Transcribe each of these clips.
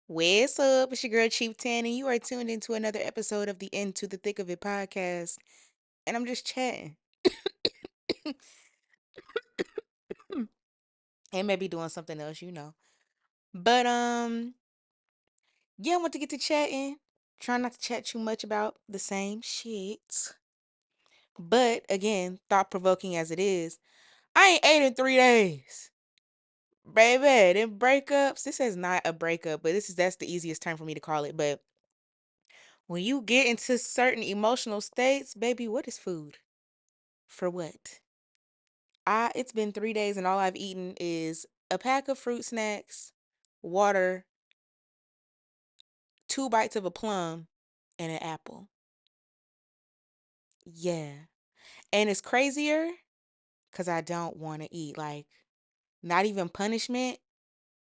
What's up? It's your girl Chief Tan, and you are tuned into another episode of the Into the Thick of It podcast. And I'm just chatting and maybe doing something else. But yeah, I want to get to chatting. Try not to chat too much about the same shit. But again, thought provoking as it is, I ain't ate in 3 days. Baby, them breakups. This is not a breakup, but that's the easiest term for me to call it. But when you get into certain emotional states, baby, what is food? For what? It's been 3 days and all I've eaten is a pack of fruit snacks, water, 2 bites of a plum, and an apple. Yeah. And it's crazier because I don't want to eat. Like, not even punishment,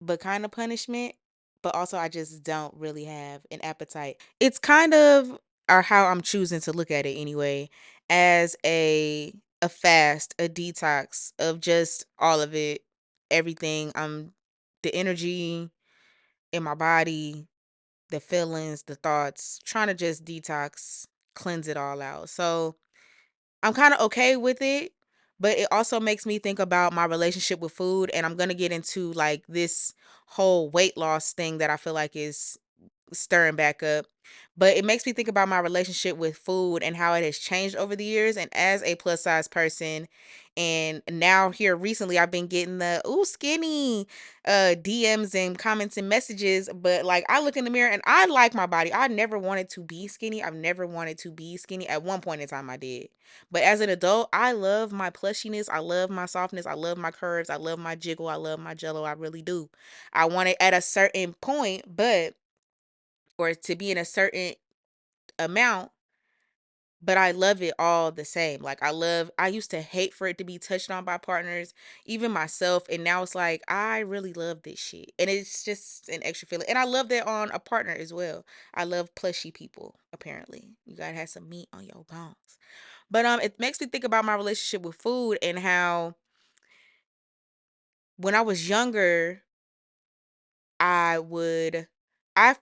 but kind of punishment. But also, I just don't really have an appetite. It's kind of, or how I'm choosing to look at it anyway, as a fast, a detox of just all of it, everything. The energy in my body, the feelings, the thoughts, trying to just detox, cleanse it all out. So I'm kind of okay with it, but it also makes me think about my relationship with food. And I'm going to get into like this whole weight loss thing that I feel like is stirring back up. But it makes me think about my relationship with food and how it has changed over the years. And as a plus size person, and now here recently, I've been getting the ooh skinny DMs and comments and messages. But like, I look in the mirror and I like my body. I never wanted to be skinny. I've never wanted to be skinny. At one point in time, I did. But as an adult, I love my plushiness. I love my softness. I love my curves. I love my jiggle. I love my jello. I really do. I want it at a certain point, but or to be in a certain amount, but I love it all the same. Like I used to hate for it to be touched on by partners, even myself, and now it's like I really love this shit. And it's just an extra feeling. And I love that on a partner as well. I love plushy people, apparently. You got to have some meat on your bones. But it makes me think about my relationship with food and how when I was younger, I would I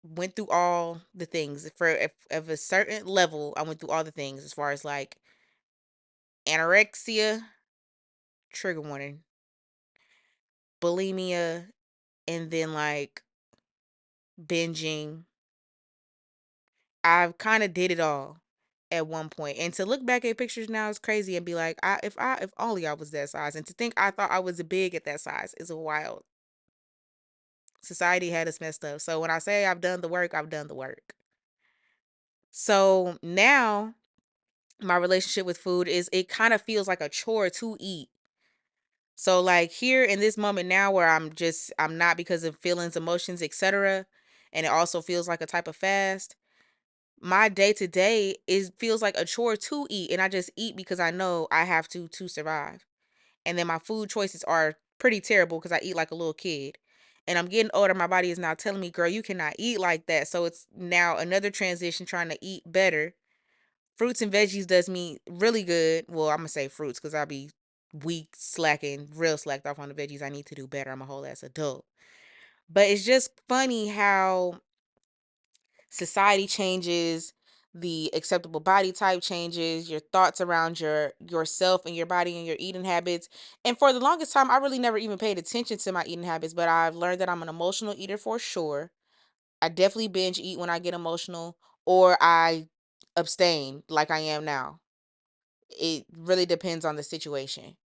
went through all the things for if of a certain level. I went through all the things as far as like anorexia, trigger warning, bulimia, and then like binging. I've kind of did it all at one point. And to look back at pictures now is crazy and be like, if only I was that size. And to think I thought I was big at that size is wild. Society had us messed up. So when I say I've done the work, I've done the work. So now my relationship with food is it kind of feels like a chore to eat. So like here in this moment now where I'm not because of feelings, emotions, etc. And it also feels like a type of fast. My day to day is feels like a chore to eat and I just eat because I know I have to survive. And then my food choices are pretty terrible because I eat like a little kid. And I'm getting older, my body is now telling me, girl, you cannot eat like that. So it's now another transition trying to eat better. Fruits and veggies does me really good. Well, I'm gonna say fruits because I'll be weak, slacking, real slacked off on the veggies. I need to do better. I'm a whole ass adult. But it's just funny how society changes, the acceptable body type changes, your thoughts around yourself and your body and your eating habits. And for the longest time, I really never even paid attention to my eating habits, but I've learned that I'm an emotional eater for sure. I definitely binge eat when I get emotional, or I abstain like I am now. It really depends on the situation.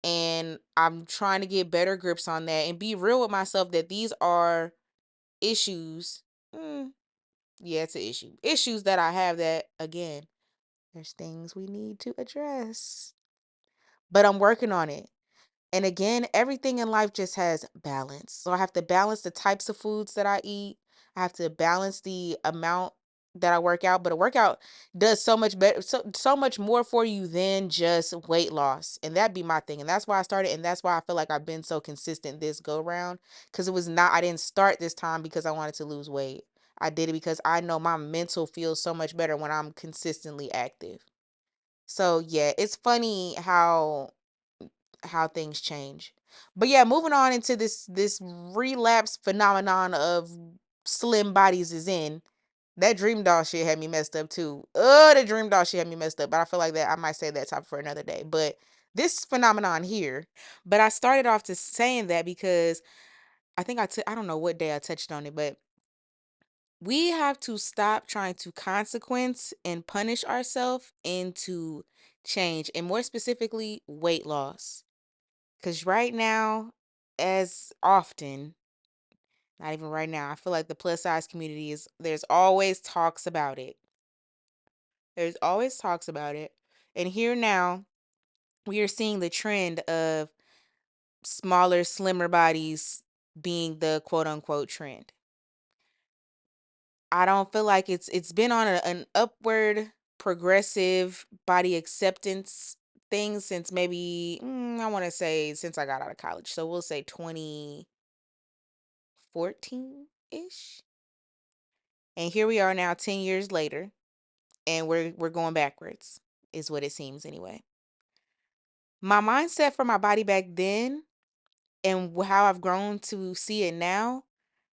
And I'm trying to get better grips on that and be real with myself that these are issues. Yeah, it's an issue. Issues that I have that, again, there's things we need to address. But I'm working on it. And again, everything in life just has balance. So I have to balance the types of foods that I eat. I have to balance the amount that I work out. But a workout does so much better, so much more for you than just weight loss. And that'd be my thing. And that's why I started. And that's why I feel like I've been so consistent this go round. Because I didn't start this time because I wanted to lose weight. I did it because I know my mental feels so much better when I'm consistently active. So yeah, it's funny how how things change. But yeah, moving on into this relapse phenomenon of slim bodies is in. That dream doll shit had me messed up too. The dream doll shit had me messed up. But I feel like that I might say that topic for another day. But this phenomenon here. But I started off to saying that because I think I don't know what day I touched on it, but we have to stop trying to consequence and punish ourselves into change, and more specifically, weight loss. Because right now, as often, not even right now, I feel like the plus size community there's always talks about it. There's always talks about it. And here now, we are seeing the trend of smaller, slimmer bodies being the quote unquote trend. I don't feel like it's been on an upward progressive body acceptance thing since maybe I want to say since I got out of college. So we'll say 2014-ish. And here we are now 10 years later and we're going backwards is what it seems anyway. My mindset for my body back then and how I've grown to see it now,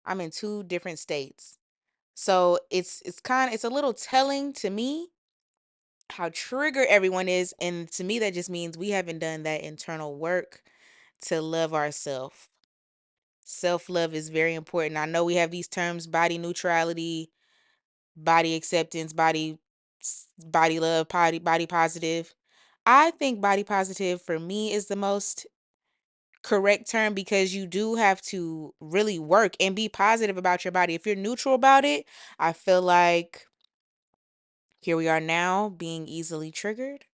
I'm in two different states. So it's a little telling to me how triggered everyone is. And to me, that just means we haven't done that internal work to love ourselves. Self love is very important. I know we have these terms body neutrality, body acceptance, body love, body positive. I think body positive for me is the most correct term because you do have to really work and be positive about your body. If you're neutral about it, I feel like here we are now being easily triggered.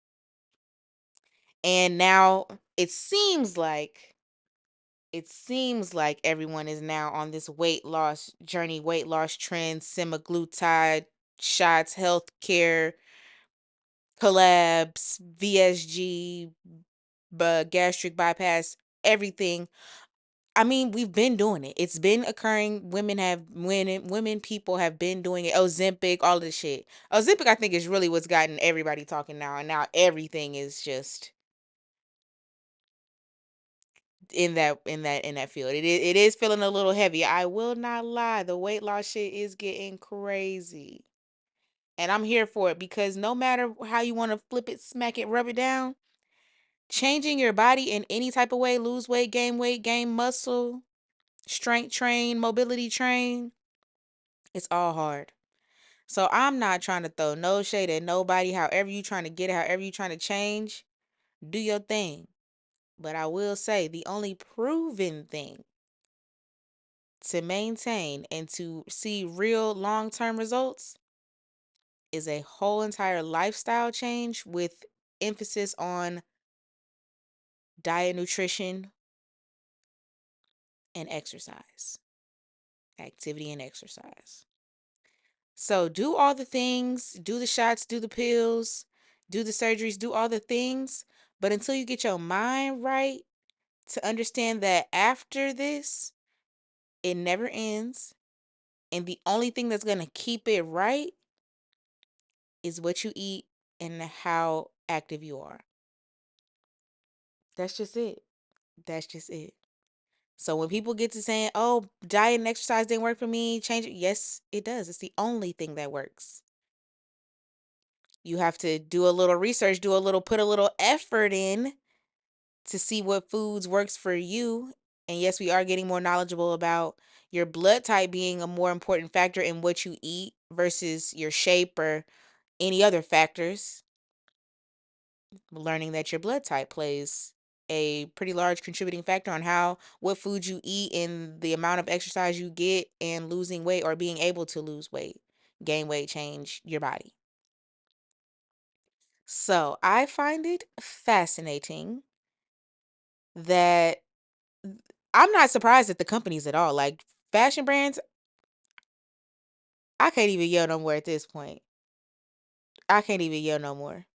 And now it seems like it seems like everyone is now on this weight loss journey, weight loss trend, semaglutide shots, healthcare collabs, VSG, gastric bypass, everything. I mean, we've been doing it. It's been occurring. Women, people have been doing it. Ozempic, all of this shit. Ozempic, I think, is really what's gotten everybody talking now, and now everything is just in that field. It is feeling a little heavy. I will not lie. The weight loss shit is getting crazy. And I'm here for it because no matter how you want to flip it, smack it, rub it down, changing your body in any type of way, lose weight, gain muscle, strength train, mobility train, it's all hard. So I'm not trying to throw no shade at nobody. However you trying to get it, however you trying to change, do your thing. But I will say the only proven thing to maintain and to see real long-term results is a whole entire lifestyle change with emphasis on diet, nutrition, and exercise. Activity and exercise. So do all the things, do the shots, do the pills, do the surgeries, do all the things. But until you get your mind right to understand that after this, it never ends. And the only thing that's going to keep it right is what you eat and how active you are. That's just it. That's just it. So when people get to saying, "Oh, diet and exercise didn't work for me, change it." Yes, it does. It's the only thing that works. You have to do a little research, put a little effort in to see what foods works for you. And yes, we are getting more knowledgeable about your blood type being a more important factor in what you eat versus your shape or any other factors. Learning that your blood type plays a pretty large contributing factor on what food you eat and the amount of exercise you get and losing weight or being able to lose weight, gain weight, change your body. So I find it fascinating that I'm not surprised at the companies at all. Like fashion brands, I can't even yell no more at this point. I can't even yell no more.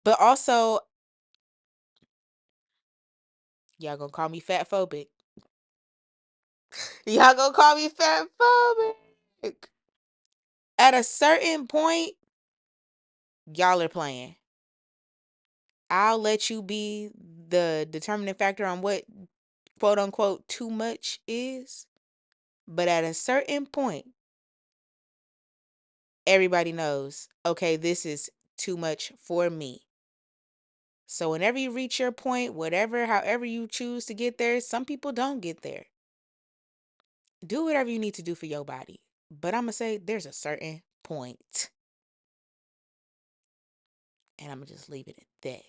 But also, y'all gonna call me fat phobic. Y'all gonna call me fat phobic. At a certain point, y'all are playing. I'll let you be the determining factor on what quote unquote too much is. But at a certain point, everybody knows, okay, this is too much for me. So whenever you reach your point, whatever, however you choose to get there, some people don't get there. Do whatever you need to do for your body. But I'm going to say there's a certain point. And I'm going to just leave it at that.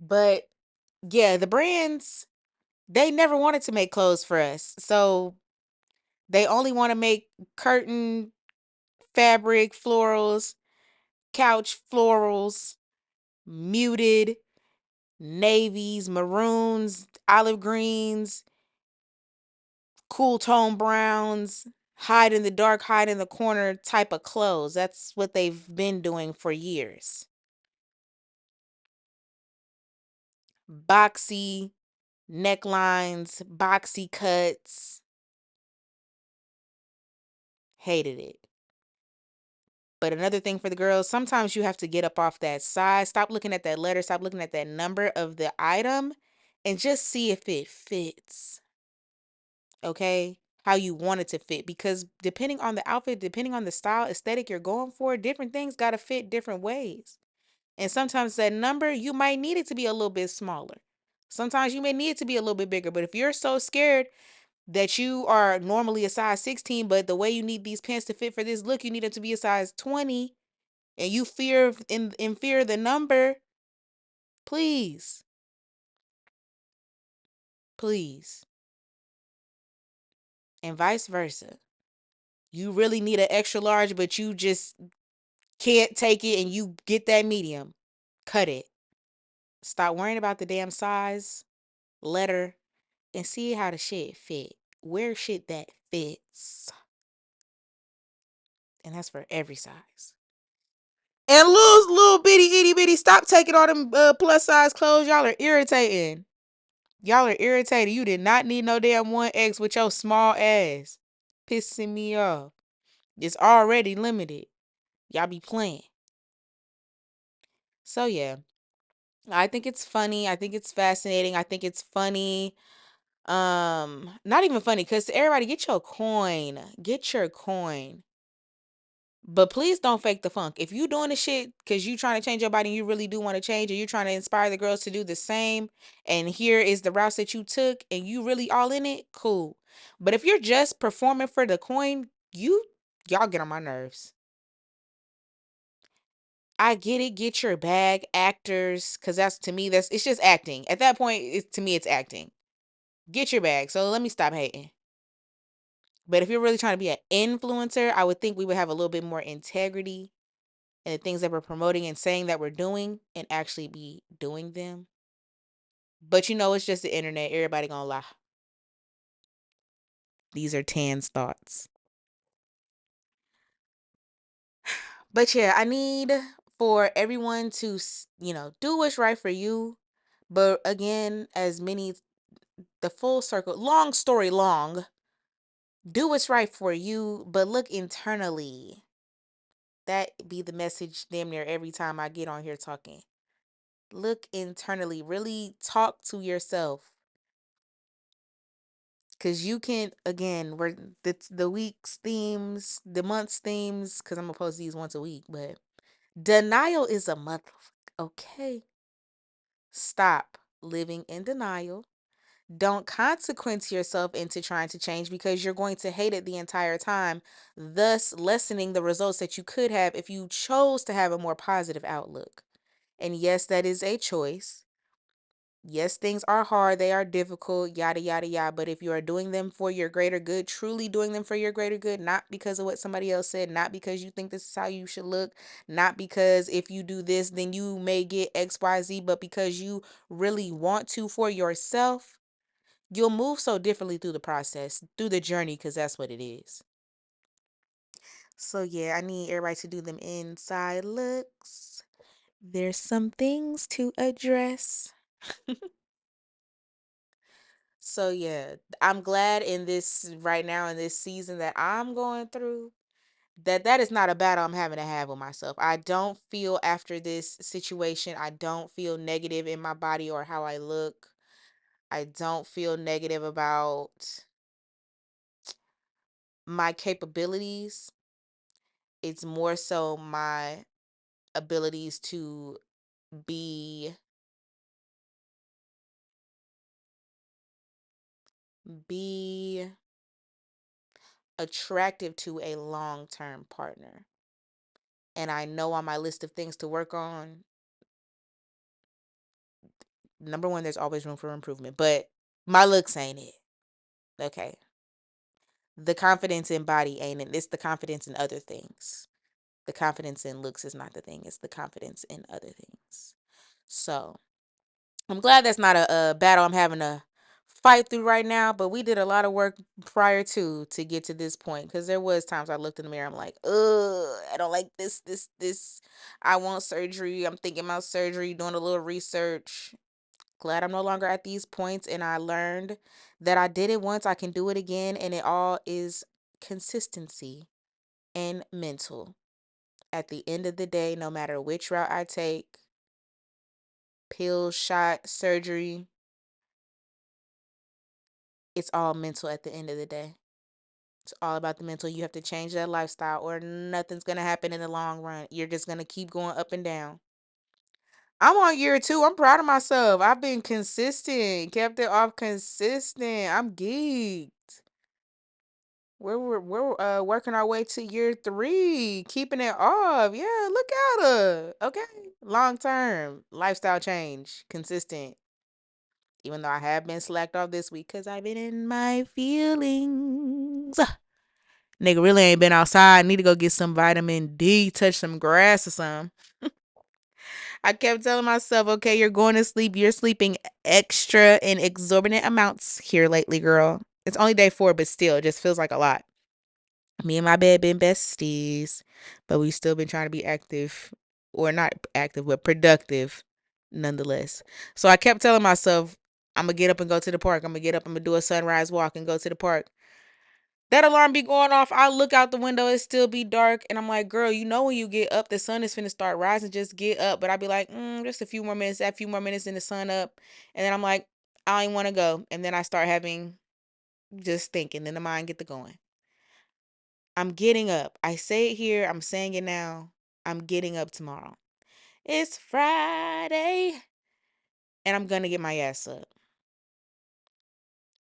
But yeah, the brands, they never wanted to make clothes for us. So they only want to make curtain fabric florals, couch florals, muted, navies, maroons, olive greens, cool tone browns, hide in the dark, hide in the corner type of clothes. That's what they've been doing for years. Boxy necklines, boxy cuts. Hated it. But another thing for the girls, sometimes you have to get up off that size. Stop looking at that letter. Stop looking at that number of the item and just see if it fits. Okay? How you want it to fit. Because depending on the outfit, depending on the style, aesthetic you're going for, different things got to fit different ways. And sometimes that number, you might need it to be a little bit smaller. Sometimes you may need it to be a little bit bigger. But if you're so scared that you are normally a size 16, but the way you need these pants to fit for this look, you need them to be a size 20, and you fear in fear of the number, please, please, and vice versa. You really need an extra large, but you just can't take it and you get that medium. Cut it. Stop worrying about the damn size, letter, and see how the shit fit. Wear shit that fits. And that's for every size. And little bitty itty bitty, stop taking all them plus size clothes. Y'all are irritating. Y'all are irritated. You did not need no damn 1X with your small ass. Pissing me off. It's already limited. Y'all be playing. So yeah. I think it's funny. I think it's fascinating. I think it's funny. Not even funny, because everybody get your coin. Get your coin. But please don't fake the funk. If you doing the shit because you trying to change your body and you really do want to change, and you're trying to inspire the girls to do the same, and here is the routes that you took and you really all in it, cool. But if you're just performing for the coin, y'all get on my nerves. I get it, get your bag, actors, because that's, to me, it's just acting. At that point, to me, it's acting. Get your bag. So let me stop hating. But if you're really trying to be an influencer, I would think we would have a little bit more integrity and the things that we're promoting and saying that we're doing, and actually be doing them. But it's just the internet. Everybody gonna lie. These are Tan's thoughts. But yeah, I need for everyone to, do what's right for you. But again, as many, the full circle, long story long, do what's right for you, but look internally. That be the message damn near every time I get on here talking. Look internally. Really talk to yourself. Because you can, again, we're the week's themes, the month's themes, because I'm going to post these once a week, but denial is a motherfucker, okay? Stop living in denial. Don't consequence yourself into trying to change, because you're going to hate it the entire time, thus lessening the results that you could have if you chose to have a more positive outlook. And yes, that is a choice. Yes, things are hard, they are difficult, yada, yada, yada. But if you are doing them for your greater good, truly doing them for your greater good, not because of what somebody else said, not because you think this is how you should look, not because if you do this, then you may get XYZ, but because you really want to for yourself, you'll move so differently through the process, through the journey, because that's what it is. So, yeah, I need everybody to do them inside looks. There's some things to address. So yeah, I'm glad in this right now in this season that I'm going through that is not a battle I'm having to have with myself. I don't feel after this situation, I don't feel negative in my body or how I look. I don't feel negative about my capabilities. It's more so my abilities to be be attractive to a long-term partner. And I know on my list of things to work on, number one, there's always room for improvement, but my looks ain't it. Okay. The confidence in body ain't it. It's the confidence in other things. The confidence in looks is not the thing. It's the confidence in other things. So I'm glad that's not a battle I'm having to fight through right now, but we did a lot of work prior to get to this point, because there was times I looked in the mirror, I'm like, I don't like this. I want surgery. I'm thinking about surgery, doing a little research. Glad I'm no longer at these points, and I learned that I did it once, I can do it again, and it all is consistency and mental. At the end of the day, no matter which route I take, pill, shot, surgery, it's all mental at the end of the day. It's all about the mental. You have to change that lifestyle or nothing's going to happen in the long run. You're just going to keep going up and down. I'm on year 2. I'm proud of myself. I've been consistent, kept it off consistent. I'm geeked. We're working our way to year 3, keeping it off. Yeah, look at her. Okay. Long term lifestyle change, consistent. Even though I have been slacked off this week because I've been in my feelings. Nigga really ain't been outside. Need to go get some vitamin D, touch some grass or something. I kept telling myself, okay, you're going to sleep. You're sleeping extra and exorbitant amounts here lately, girl. It's only day 4, but still, it just feels like a lot. Me and my bed been besties, but we still been trying to be active, or not active, but productive nonetheless. So I kept telling myself, I'm going to get up and go to the park. I'm going to get up, I'm going to do a sunrise walk and go to the park. That alarm be going off. I look out the window, it still be dark. And I'm like, girl, you know when you get up, the sun is finna start rising. Just get up. But I be like, just a few more minutes, that few more minutes in the sun up. And then I'm like, I don't even want to go. And then I start having just thinking. Then the mind get to going. I'm getting up. I say it here. I'm saying it now. I'm getting up tomorrow. It's Friday. And I'm going to get my ass up.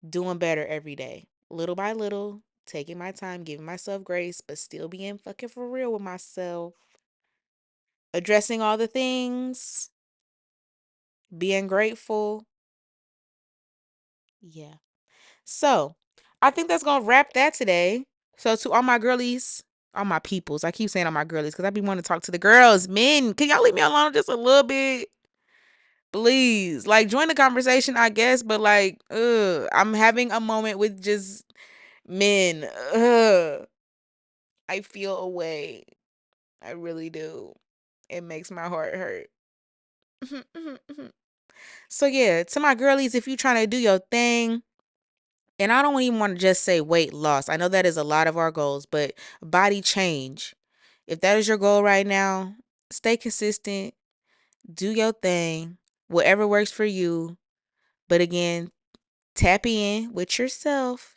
Doing better every day. Little by little. Taking my time. Giving myself grace. But still being fucking for real with myself. Addressing all the things. Being grateful. Yeah. So, I think that's going to wrap that today. So, to all my girlies, all my peoples. I keep saying all my girlies because I be wanting to talk to the girls. Men, can y'all leave me alone just a little bit? Please, like, join the conversation, I guess, but like, I'm having a moment with just men. I feel away. I really do. It makes my heart hurt. So yeah, to my girlies, if you trying to do your thing, and I don't even want to just say weight loss. I know that is a lot of our goals, but body change. If that is your goal right now, stay consistent, do your thing, whatever works for you. But again, tap in with yourself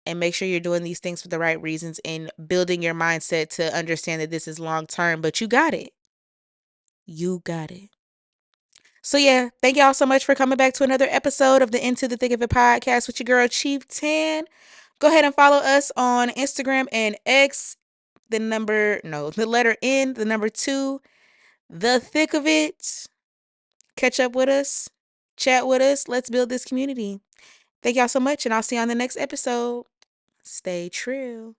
and make sure you're doing these things for the right reasons and building your mindset to understand that this is long term, but you got it. You got it. So yeah, thank y'all so much for coming back to another episode of the Into the Thick of It podcast with your girl Chief 10. Go ahead and follow us on Instagram and X. The letter N, the number 2, the thick of it. Catch up with us, chat with us. Let's build this community. Thank y'all so much, and I'll see you on the next episode. Stay true.